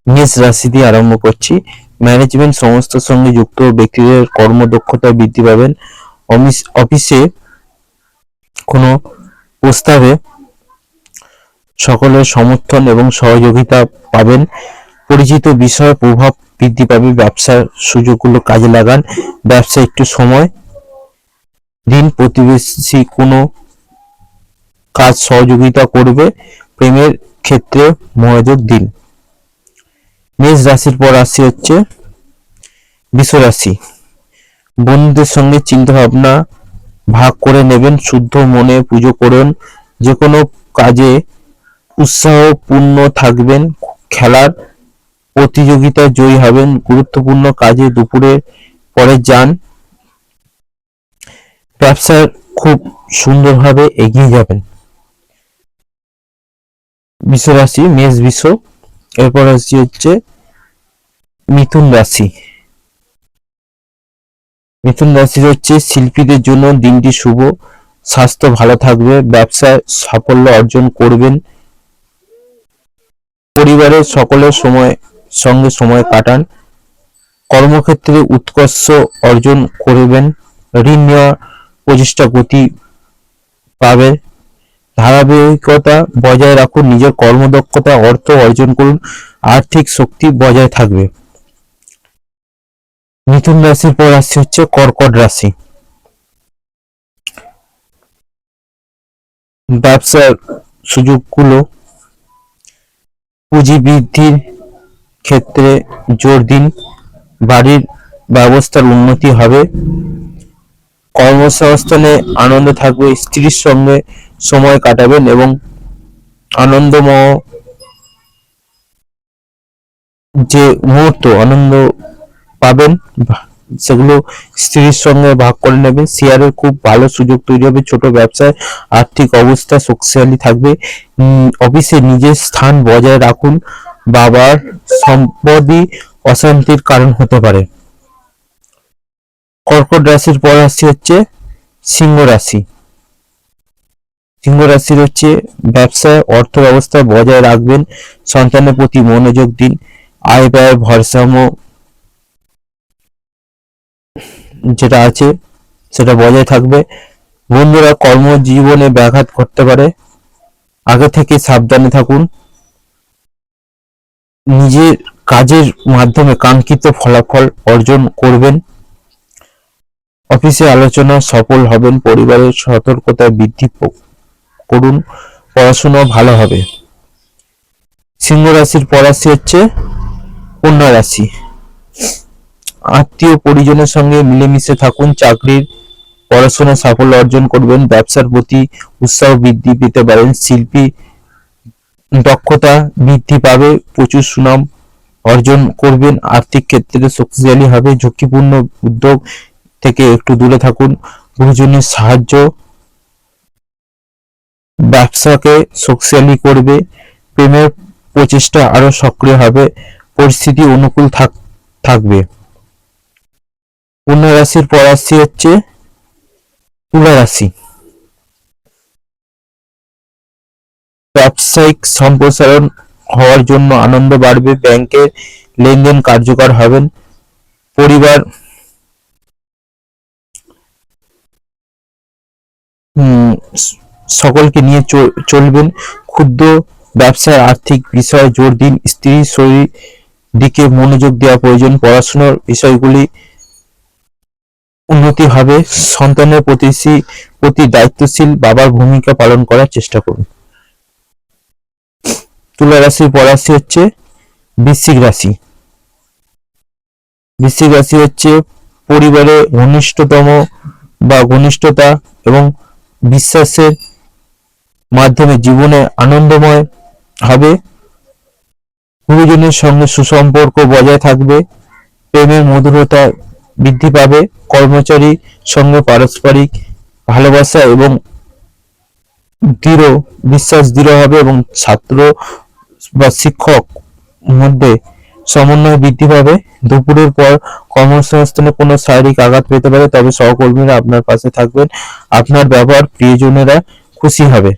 মেষ রাশি দিয়ে আরম্ভ করছি। ম্যানেজমেন্ট সংস্থার সঙ্গে যুক্ত ব্যক্তিদের কর্মদক্ষতা বৃদ্ধি পাবেন। অফিসে কোনো প্রস্তাবে সকলের সমর্থন এবং সহযোগিতা পাবেন। পরিচিত বিষয়ে প্রভাব বৃদ্ধি পাবে। ব্যবসার সুযোগগুলো কাজে লাগান। ব্যবসায় একটু সময় দিন। প্রতিবেশী কোনো কাজ সহযোগিতা করবে। প্রেমের ক্ষেত্রে মনোযোগ দিন। মেষ রাশির পর রাশি হচ্ছে বৃষ রাশি। বন্ধুদের সঙ্গে চিন্তা ভাবনা ভাগ করে নেবেন। শুদ্ধ মনে পুজো করুন। যে কোনো কাজে উৎসাহপূর্ণ থাকবেন। খেলার প্রতিযোগিতায় জয়ী হবেন। গুরুত্বপূর্ণ কাজে দুপুরের পরে যান। ব্যবসায় খুব সুন্দরভাবে এগিয়ে যাবেন। বৃষ রাশি, মেষ বৃষ। এরপর রাশি হচ্ছে মিথুন রাশি। মিথুন রাশি হচ্ছে শিল্পীদের জন্য দিনটি শুভ। স্বাস্থ্য ভালো থাকবে। ব্যবসায় সাফল্য অর্জন করবেন। পরিবারের সকলের সঙ্গে সময় কাটান। কর্মক্ষেত্রে উৎকর্ষ অর্জন করবেন। ঋণ নেওয়া প্রচেষ্টা গতি পাবে। ধারাবাহিকতা বজায় রাখুন। নিজের কর্মদক্ষতা অর্থ অর্জন করুন। আর্থিক শক্তি বজায় থাকবে। মিথুন রাশির পর রাশি হচ্ছে কর্কট রাশি। ব্যবসার সুযোগগুলো পুঁজি বৃদ্ধির ক্ষেত্রে জোর দিন। বাড়ির ব্যবস্থার উন্নতি হবে। কর্মসংস্থানে আনন্দ থাকবে। স্ত্রীর সঙ্গে সময় কাটাবেন এবং আনন্দময় যে মুহূর্ত আনন্দ পাবেন সেগুলো স্ত্রীর সঙ্গে ভাগ করে নেবেন। শেয়ারের খুব ভালো সুযোগ তৈরি হবে। ছোট ব্যবসায় আর্থিক অবস্থা শক্তিশালী থাকবে। অফিসে নিজের স্থান বজায় রাখুন। বাবার সম্পত্তি অশান্তির কারণ হতে পারে। কর্কট রাশির পর রাশি হচ্ছে সিংহ রাশি। সিংহ রাশির হচ্ছে ব্যবসায় অর্থ ব্যবস্থা বজায় রাখবেন। সন্তানের প্রতি মনোযোগ দিন। আয় ব্যয় ভারসাম্য যেটা আছে সেটা বজায় থাকবে। বন্ধুরা কর্মজীবনে ব্যাঘাত ঘটতে পারে। আগে থেকে সাবধানে থাকুন। নিজের কাজের মাধ্যমে কাঙ্ক্ষিত ফলাফল অর্জন করবেন। অফিসে আলোচনা সফল হবেন। পরিবারের সতর্কতা বৃদ্ধি করুন। পড়াশোনা ভালো হবে। সিংহ রাশির পর রাশি হচ্ছে কন্যা রাশি। আত্মীয় পরিজনের সঙ্গে মিলেমিশে থাকুন। চাকরির পড়াশোনা সাফল্য অর্জন করবেন। ব্যবসার প্রতি উৎসাহ বৃদ্ধি পেতে পারেন। শিল্পী দক্ষতা বৃদ্ধি পাবে। প্রচুর সুনাম অর্জন করবেন। আর্থিক ক্ষেত্রে শক্তিশালী হবে। ঝুঁকিপূর্ণ উদ্যোগ থেকে একটু দূরে থাকুন। গুরুজনের সাহায্য ব্যবসাকে শক্তিশালী করবে। প্রেমের প্রচেষ্টা আরো সক্রিয় হবে। পরিস্থিতি অনুকূল থাকবে। কন্যা রাশির পর রাশি হচ্ছে তুলা রাশি। ব্যবসায়িক সম্প্রসারণ হওয়ার জন্য আনন্দ বাড়বে। ব্যাংকের লেনদেন কার্যকর হবেন। পরিবার সকলকে নিয়ে চলবেন। ক্ষুদ্র ব্যবসার আর্থিক বিষয়ে জোর দিন। স্ত্রীর শরীর দিকে মনোযোগ দেওয়া প্রয়োজন। পড়াশোনার বিষয়গুলি উন্নতি হবে। সন্তানের প্রতি দায়িত্বশীল বাবার ভূমিকা পালন করার চেষ্টা করুন। তুলা রাশির পর রাশি হচ্ছে বৃশ্চিক রাশি। বৃশ্চিক রাশি হচ্ছে পরিবারে ঘনিষ্ঠতা এবং বিশ্বাসের মাধ্যমে জীবনে আনন্দময় হবে। গুরুজনের সঙ্গে সুসম্পর্ক বজায় থাকবে। প্রেমের মধুরতা বৃদ্ধি পাবে। কর্মচারীর সঙ্গে পারস্পরিক ভালোবাসা এবং বিশ্বাস দৃঢ় হবে এবং ছাত্র বা শিক্ষক মধ্যে সমন্বয় বৃদ্ধি পাবে। দুপুরের পর কর্মসংস্থানে কোনো শারীরিক আঘাত পেতে পারে, তবে সহকর্মীরা আপনার পাশে থাকবেন। আপনার ব্যবহার প্রিয়জনেরা খুশি হবে।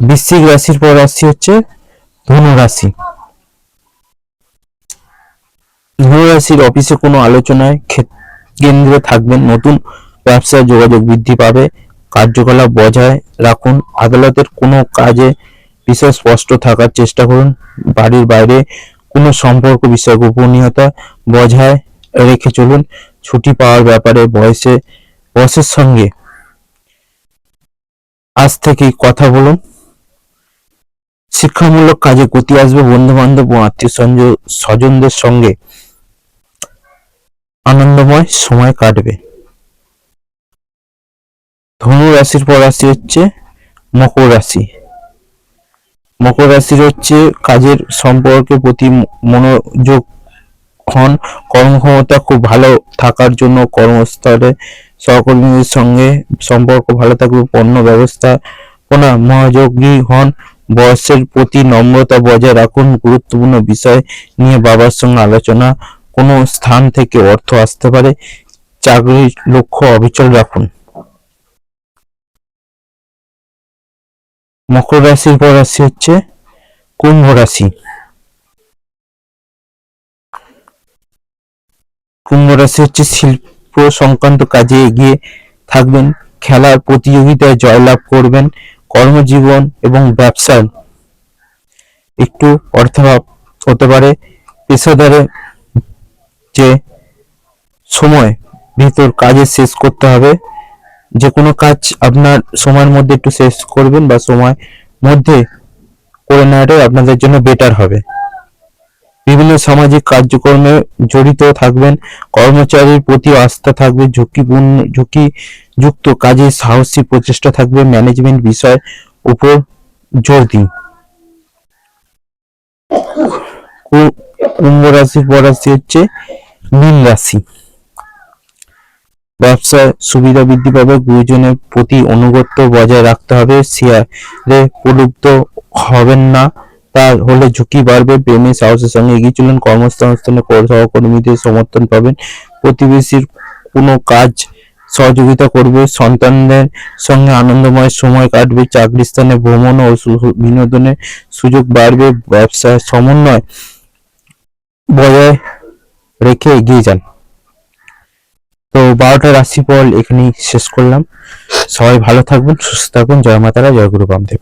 বৃশ্চিক রাশির পর রাশি হচ্ছে ধনু রাশি। ধনু রাশির অফিসে কোনো আলোচনায় কেন্দ্রে থাকবেন, নতুন ব্যবসায় যোগাযোগ বৃদ্ধি পাবে, কার্যকলাপ বজায় রাখুন, আদালতের কোনো কাজে বিষয় স্পষ্ট থাকার চেষ্টা করুন, বাড়ির বাইরে কোনো সম্পর্ক বিষয়ে গোপনীয়তা বজায় রেখে চলুন, ছুটি পাওয়ার ব্যাপারে বসের সঙ্গে আজ থেকেই কথা বলুন, শিক্ষামূলক কাজে গতি আসবে, বন্ধু বান্ধব ও আত্মীয় স্বজনদের সঙ্গে আনন্দময় সময় কাটবে। ধনু রাশির পর রাশি হচ্ছে মকর রাশি। মকর রাশির হচ্ছে কাজের সম্পর্কের প্রতি মনোযোগ হন, কর্মক্ষমতা খুব ভালো থাকার জন্য কর্মস্থলে সহকর্মীদের সঙ্গে সম্পর্ক ভালো থাকবে, পণ্য ব্যবস্থাপনা মনোযোগী হন, বয়সের প্রতি নম্রতা বজায় রাখুন, গুরুত্বপূর্ণ বিষয় নিয়ে বাবার সঙ্গে আলোচনা, কোনো স্থান থেকে অর্থ আসতে পারে, চাকরির লক্ষ্য অবিচল রাখুন। মকর রাশির পর রাশি হচ্ছে কুম্ভ রাশি। কুম্ভ রাশি হচ্ছে শিল্প সংক্রান্ত কাজে এগিয়ে থাকবেন, খেলার প্রতিযোগিতায় জয়লাভ করবেন, কর্মজীবন এবং ব্যবসায় একটু অর্থাভাব হতে পারে, পেশাদারে যে সময় ভিতর কাজে শেষ করতে হবে, যে কোনো কাজ আপনার সময়ের মধ্যে একটু শেষ করবেন বা সময় মধ্যে করে নেওয়াটাই আপনাদের জন্য বেটার হবে। বিভিন্ন সামাজিক কার্যক্রমে জড়িত থাকবেন, কর্মচারীর প্রতি আস্থা থাকবে, ঝুঁকিযুক্ত কাজে সাহসী প্রচেষ্টা থাকবে, ম্যানেজমেন্ট বিষয় উপর জোর দিন। কুম্ভ রাশির পর রাশি হচ্ছে মীন রাশি। ব্যবসায় সুবিধা বৃদ্ধি পাবে, গুরুজনের প্রতি আনুগত্য বজায় রাখতে হবে, শেয়ারে প্রলুব্ধ হবেন না, তার হলে ঝুঁকি বাড়বে, প্রেমে সাহসের সঙ্গে এগিয়ে চলুন, কর্মসংস্থানে সহকর্মীদের সমর্থন পাবেন, প্রতিবেশীর কোনো কাজ সহযোগিতা করবে, সন্তানদের সঙ্গে আনন্দময় সময় কাটবে, চাকরি স্থানে ভ্রমণ ও বিনোদনের সুযোগ বাড়বে, ব্যবসায় সমন্বয় বজায় রেখে এগিয়ে যান। তো 12টা রাশিফল এখানেই শেষ করলাম। সবাই ভালো থাকবেন, সুস্থ থাকুন। জয় মা তারা, জয় গুরু বামদেব।